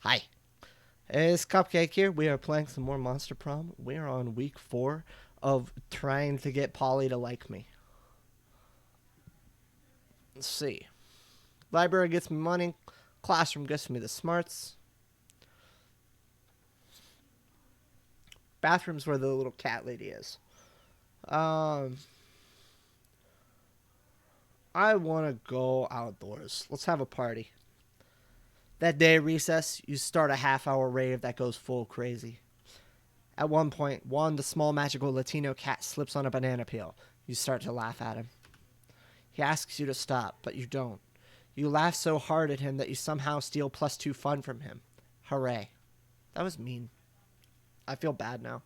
Hi, it's Cupcake here. We are playing some more Monster Prom. We are on week 4 of trying to get Polly to like me. Let's see. Library gets me money. Classroom gets me the smarts. Bathroom's where the little cat lady is. Um, I want to go outdoors. Let's have a party. That day at recess, you start a half-hour rave that goes full crazy. At one point, Juan, the small magical Latino cat, slips on a banana peel. You start to laugh at him. He asks you to stop, but you don't. You laugh so hard at him that you somehow steal +2 fun from him. Hooray. That was mean. I feel bad now.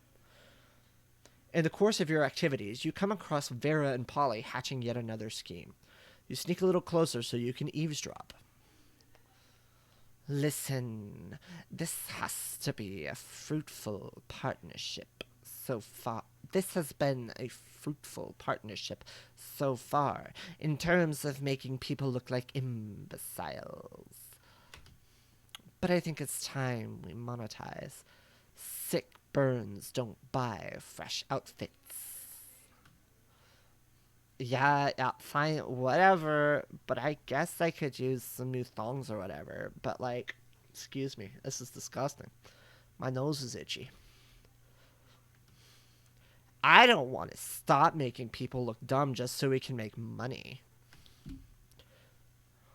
In the course of your activities, you come across Vera and Polly hatching yet another scheme. You sneak a little closer so you can eavesdrop. Listen, this has to be a fruitful partnership so far. This has been a fruitful partnership so far in terms of making people look like imbeciles. But I think it's time we monetize. Sick burns don't buy fresh outfits. Yeah, fine, whatever. But I guess I could use some new thongs or whatever. But, like, excuse me, this is disgusting. My nose is itchy. I don't want to stop making people look dumb just so we can make money.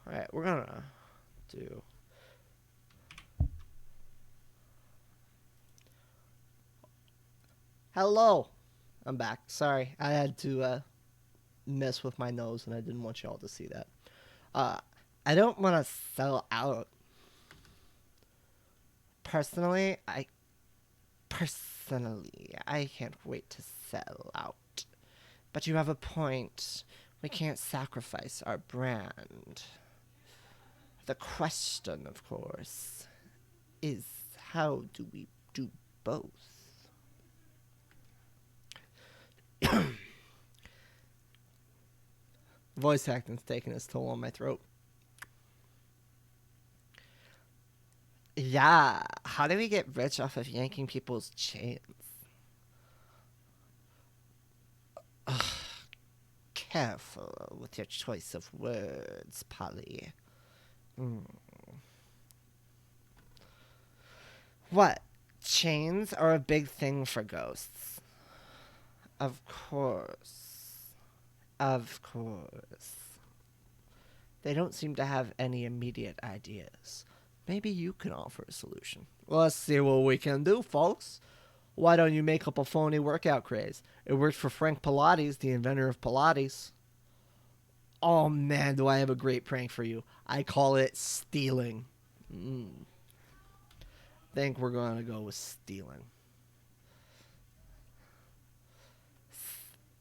Alright, we're gonna do. Hello! I'm back. Sorry, I had to mess with my nose and I didn't want y'all to see that. Uh, I don't want to sell out. Personally, I can't wait to sell out. But you have a point. We can't sacrifice our brand. The question, of course, is how do we do both? Voice acting's taking its toll on my throat. Yeah, how do we get rich off of yanking people's chains? Ugh, careful with your choice of words, Polly. Mm. What? Chains are a big thing for ghosts. Of course. Of course. They don't seem to have any immediate ideas. Maybe you can offer a solution. Let's see what we can do, folks. Why don't you make up a phony workout craze? It worked for Frank Pilates, the inventor of Pilates. Oh man, do I have a great prank for you. I call it stealing. Think we're going to go with stealing.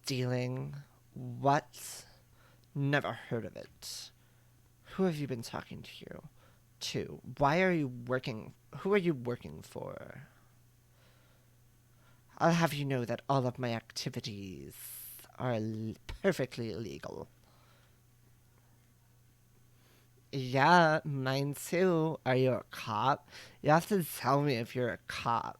Stealing? What? Never heard of it. Who have you been talking to? Why are you working? Who are you working for? I'll have you know that all of my activities are perfectly illegal. Yeah, mine too. Are you a cop? You have to tell me if you're a cop.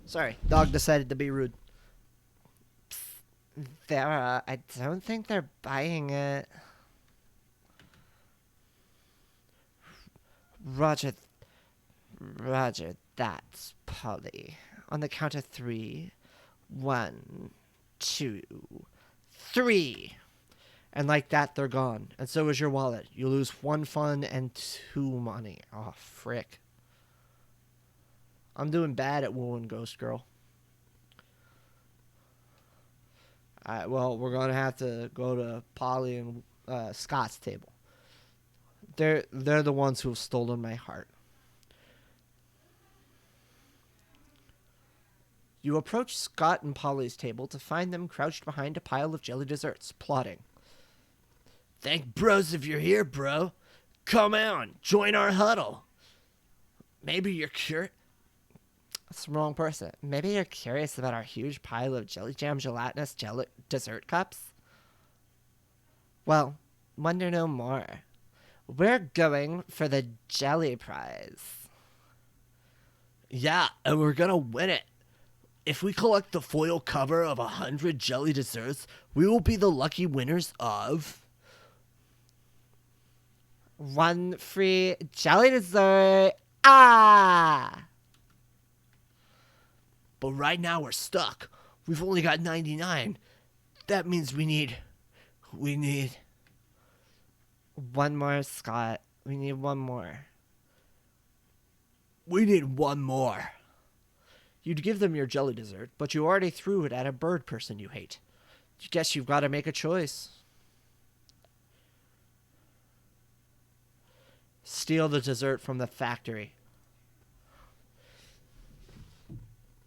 Sorry, dog decided to be rude. Vera, I don't think they're buying it. Roger, Roger, that's Polly. On the count of 3. 1, 2, 3. And like that, they're gone. And so is your wallet. You lose 1 fun and 2 money. Oh, frick. I'm doing bad at wooing Ghost Girl. Alright, well, we're going to have to go to Polly and Scott's table. They're the ones who have stolen my heart. You approach Scott and Polly's table to find them crouched behind a pile of jelly desserts, plotting. Thank bros if you're here, bro. Come on, join our huddle. Maybe you're curious. That's the wrong person. Maybe you're curious about our huge pile of jelly jam gelatinous dessert cups? Well, wonder no more. We're going for the jelly prize. Yeah, and we're gonna win it. If we collect the foil cover of 100 jelly desserts, we will be the lucky winners of. One free jelly dessert. Ah! But right now we're stuck. We've only got 99. That means we need. One more, Scott. We need one more. We need one more. You'd give them your jelly dessert, but you already threw it at a bird person you hate. You guess you've got to make a choice. Steal the dessert from the factory.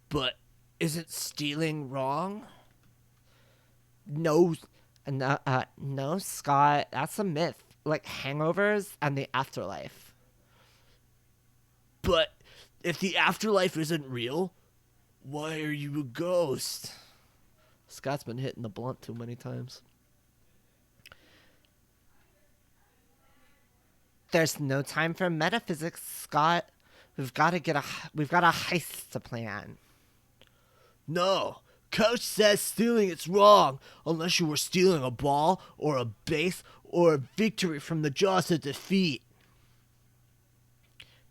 But isn't stealing wrong? No, no, Scott. That's a myth. Like hangovers and the afterlife. But if the afterlife isn't real, why are you a ghost? Scott's been hitting the blunt too many times. There's no time for metaphysics, Scott. We've got a heist to plan. No. Coach says stealing is wrong unless you were stealing a ball or a base or a victory from the jaws of defeat.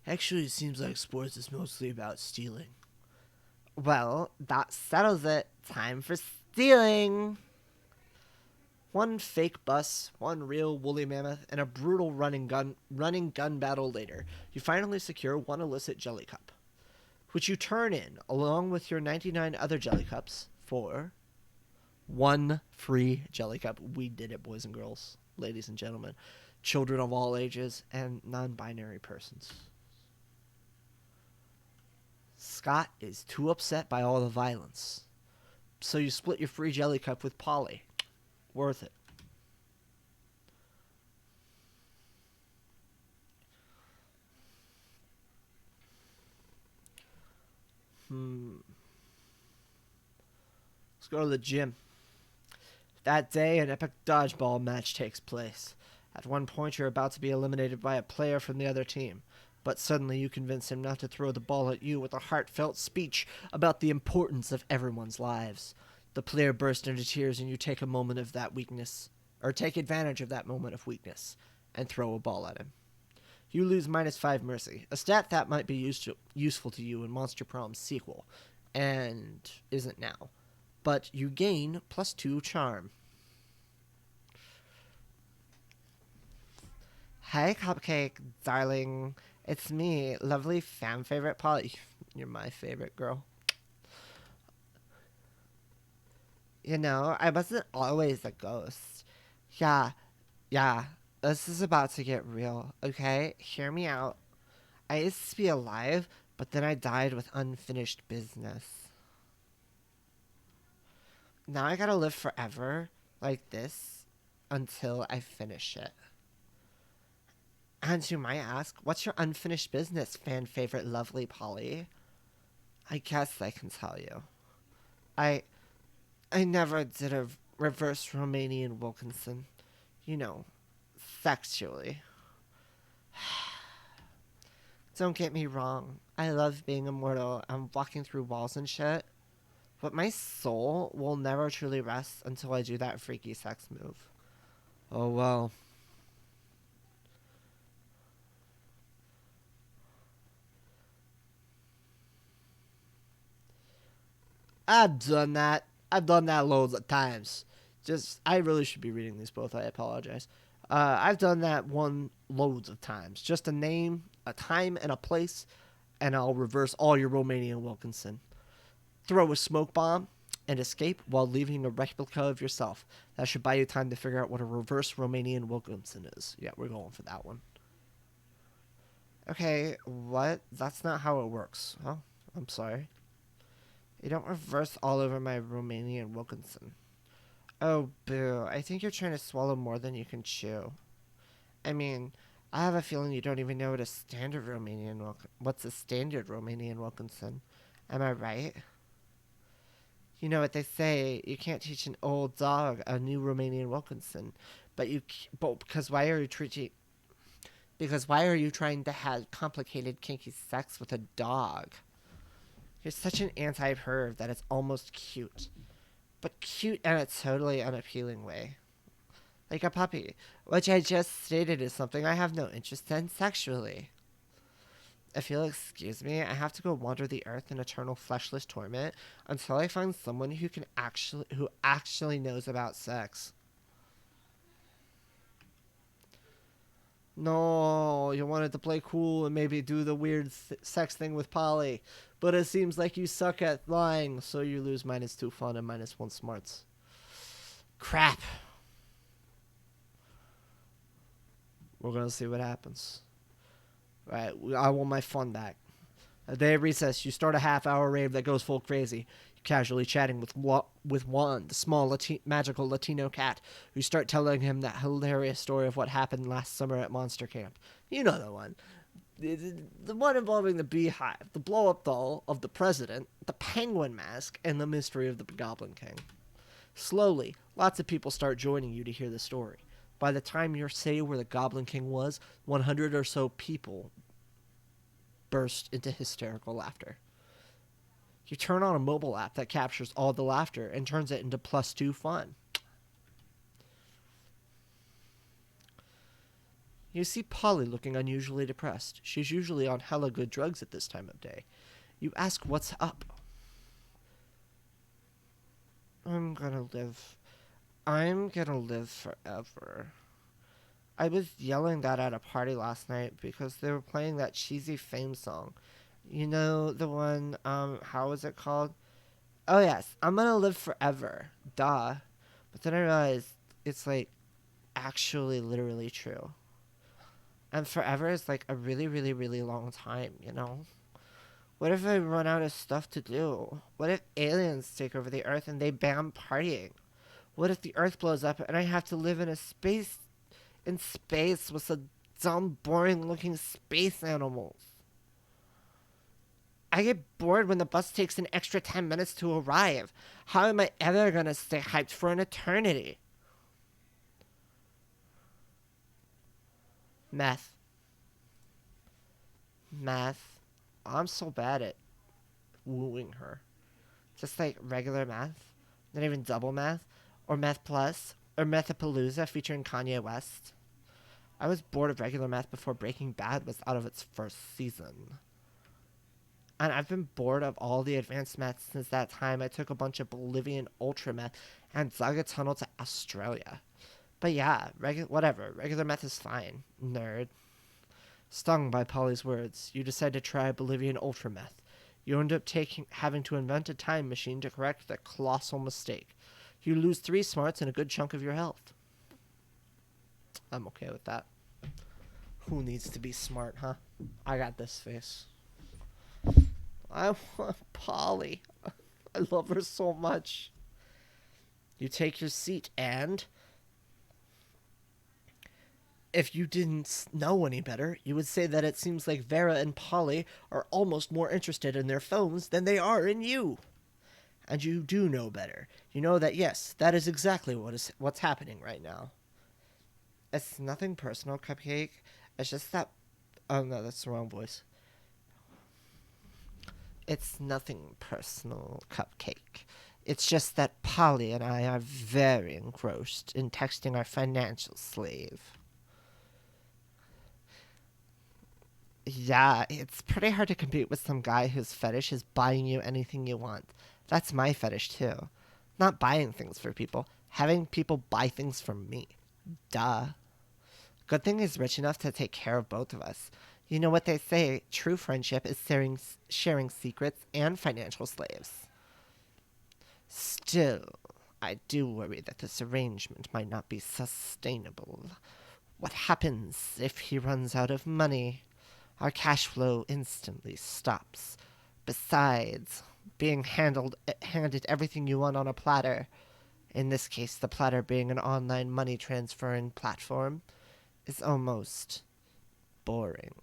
Actually, it seems like sports is mostly about stealing. Well, that settles it. Time for stealing. One fake bus, one real woolly mammoth, and a brutal running gun battle later, you finally secure one illicit jelly cup, which you turn in along with your 99 other jelly cups for one free jelly cup. We did it, boys and girls, ladies and gentlemen, children of all ages, and non-binary persons. Scott is too upset by all the violence, so you split your free jelly cup with Polly. Worth it. Let's go to the gym. That day, an epic dodgeball match takes place. At one point, you're about to be eliminated by a player from the other team, but suddenly you convince him not to throw the ball at you with a heartfelt speech about the importance of everyone's lives. The player bursts into tears, and you take a moment of that weakness, or take advantage of that moment of weakness, and throw a ball at him. You lose -5 mercy, a stat that might be useful to you in Monster Prom's sequel, and isn't now. But you gain +2 charm. Hey, Cupcake, darling. It's me, lovely fan favorite Polly. You're my favorite girl. You know, I wasn't always a ghost. Yeah, this is about to get real, okay? Hear me out. I used to be alive, but then I died with unfinished business. Now I gotta live forever, like this, until I finish it. And you might ask, what's your unfinished business, fan favorite lovely Polly? I guess I can tell you. I never did a reverse Romanian Wilkinson. You know, sexually. Don't get me wrong. I love being immortal and walking through walls and shit. But my soul will never truly rest until I do that freaky sex move. Oh, well. I've done that. I've done that loads of times. I really should be reading these both. I apologize. I've done that one loads of times. Just a name, a time, and a place, and I'll reverse all your Romanian Wilkinson. Throw a smoke bomb and escape while leaving a replica of yourself. That should buy you time to figure out what a reverse Romanian Wilkinson is. Yeah, we're going for that one. Okay, what? That's not how it works. Oh, I'm sorry. You don't reverse all over my Romanian Wilkinson. Oh, boo. I think you're trying to swallow more than you can chew. I mean, I have a feeling you don't even know what a standard what's a standard Romanian Wilkinson. Am I right? You know what they say, you can't teach an old dog a new Romanian Wilkinson. But because why are you treating... Because why are you trying to have complicated, kinky sex with a dog? You're such an anti-perv that it's almost cute. But cute in a totally unappealing way. Like a puppy, which I just stated is something I have no interest in sexually. If you'll excuse me, I have to go wander the earth in eternal fleshless torment until I find someone who actually knows about sex. No, you wanted to play cool and maybe do the weird sex thing with Polly, but it seems like you suck at lying, so you lose -2 fun and -1 smarts. Crap. We're gonna see what happens. Right, I want my fun back. A day of recess, you start a half-hour rave that goes full crazy. You're casually chatting with Juan, the small magical Latino cat. You start telling him that hilarious story of what happened last summer at Monster Camp. You know the one. The one involving the beehive, the blow-up doll of the president, the penguin mask, and the mystery of the Goblin King. Slowly, lots of people start joining you to hear the story. By the time you say where the Goblin King was, 100 or so people burst into hysterical laughter. You turn on a mobile app that captures all the laughter and turns it into +2 fun. You see Polly looking unusually depressed. She's usually on hella good drugs at this time of day. You ask what's up. I'm gonna live forever. I was yelling that at a party last night because they were playing that cheesy Fame song. You know, the one, how was it called? Oh, yes, I'm gonna live forever. Duh. But then I realized it's, like, actually literally true. And forever is, like, a really, really, really long time, you know? What if I run out of stuff to do? What if aliens take over the Earth and they ban partying? What if the Earth blows up and I have to live in space with some dumb, boring-looking space animals? I get bored when the bus takes an extra 10 minutes to arrive. How am I ever gonna stay hyped for an eternity? Math. I'm so bad at wooing her. Just like regular math, not even double math, or Math Plus, or Methapalooza featuring Kanye West. I was bored of regular math before Breaking Bad was out of its first season. And I've been bored of all the advanced math since that time I took a bunch of Bolivian ultra math and dug a tunnel to Australia. But yeah, whatever, regular math is fine, nerd. Stung by Polly's words, you decide to try Bolivian ultra math. You end up having to invent a time machine to correct the colossal mistake. You lose 3 smarts and a good chunk of your health. I'm okay with that. Who needs to be smart, huh? I got this face. I want Polly. I love her so much. You take your seat and... If you didn't know any better, you would say that it seems like Vera and Polly are almost more interested in their phones than they are in you. And you do know better. You know that, yes, that is exactly what's happening right now. It's nothing personal, Cupcake. It's just that... Oh, no, that's the wrong voice. It's nothing personal, Cupcake. It's just that Polly and I are very engrossed in texting our financial slave. Yeah, it's pretty hard to compete with some guy whose fetish is buying you anything you want. That's my fetish, too. Not buying things for people, having people buy things for me. Duh. Good thing he's rich enough to take care of both of us. You know what they say, true friendship is sharing secrets and financial slaves. Still, I do worry that this arrangement might not be sustainable. What happens if he runs out of money? Our cash flow instantly stops. Besides, being handed everything you want on a platter, in this case the platter being an online money transferring platform, is almost boring.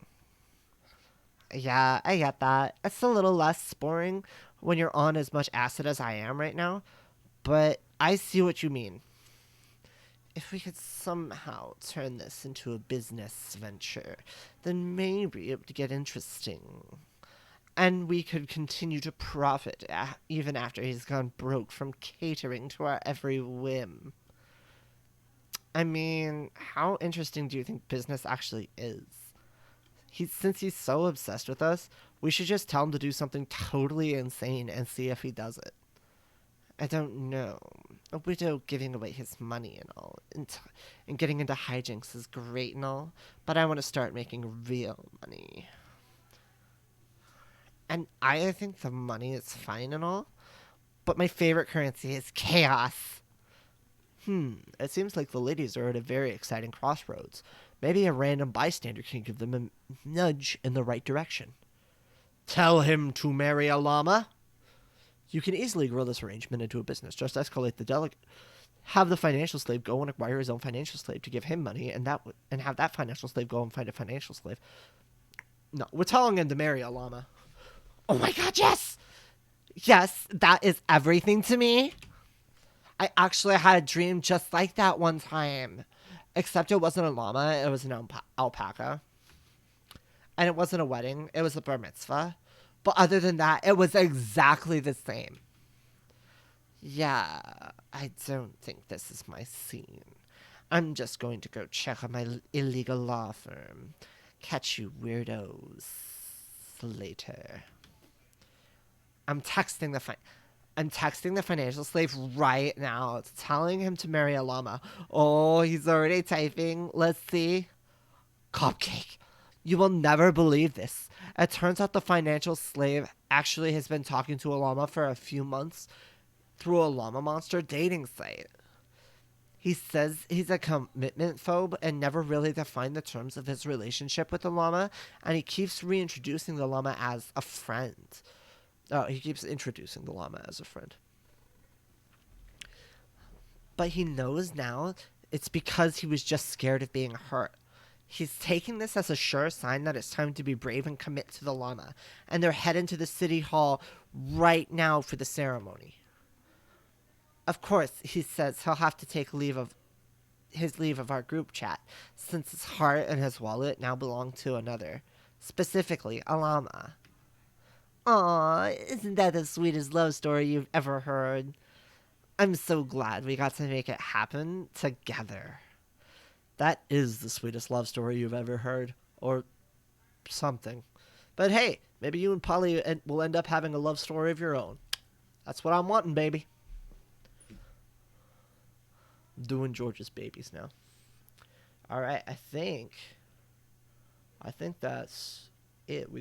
Yeah, I get that. It's a little less boring when you're on as much acid as I am right now, but I see what you mean. if we could somehow turn this into a business venture, then maybe it would get interesting. And we could continue to profit even after he's gone broke from catering to our every whim. I mean, how interesting do you think business actually is? Since he's so obsessed with us, we should just tell him to do something totally insane and see if he does it. I don't know. A widow giving away his money and all, and getting into hijinks is great and all, but I want to start making real money. And I think the money is fine and all, but my favorite currency is chaos. It seems like the ladies are at a very exciting crossroads. Maybe a random bystander can give them a nudge in the right direction. Tell him to marry a llama. You can easily grow this arrangement into a business. Just escalate the delegate. Have the financial slave go and acquire his own financial slave to give him money, and have that financial slave go and find a financial slave. No, we're telling him to marry a llama. Oh my god, yes! Yes, that is everything to me. I actually had a dream just like that one time. Except it wasn't a llama, it was an alpaca. And it wasn't a wedding, it was a bar mitzvah. But other than that, it was exactly the same. Yeah, I don't think this is my scene. I'm just going to go check on my illegal law firm. Catch you weirdos later. I'm texting the financial slave right now. It's telling him to marry a llama. Oh, he's already typing. Let's see. Cupcake. You will never believe this. It turns out the financial slave actually has been talking to a llama for a few months through a llama monster dating site. He says he's a commitment phobe and never really defined the terms of his relationship with the llama, and he keeps reintroducing the llama as a friend. Oh, he keeps introducing the llama as a friend. But he knows now it's because he was just scared of being hurt. He's taking this as a sure sign that it's time to be brave and commit to the llama, and they're heading to the city hall right now for the ceremony. Of course, he says he'll have to take leave of our group chat, since his heart and his wallet now belong to another, specifically a llama. Aw, isn't that the sweetest love story you've ever heard? I'm so glad we got to make it happen together. That is the sweetest love story you've ever heard, or something. But hey, maybe you and Polly will end up having a love story of your own. That's what I'm wanting, baby. I'm doing George's babies now. Alright, I think that's it.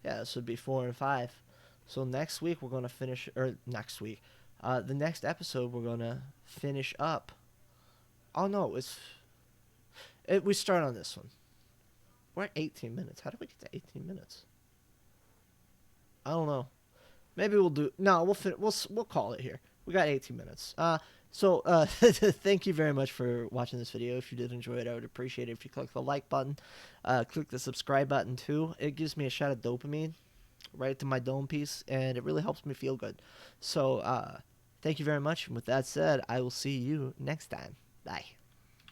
This would be 4 and 5. So next week we're going to finish, the next episode we're going to finish up. Oh no, we start on this one. We're at 18 minutes. How did we get to 18 minutes? I don't know. Maybe we'll call it here. We got 18 minutes. Thank you very much for watching this video. If you did enjoy it, I would appreciate it if you click the like button. Click the subscribe button too. It gives me a shot of dopamine right to my dome piece, and it really helps me feel good. So, thank you very much. And with that said, I will see you next time. Bye.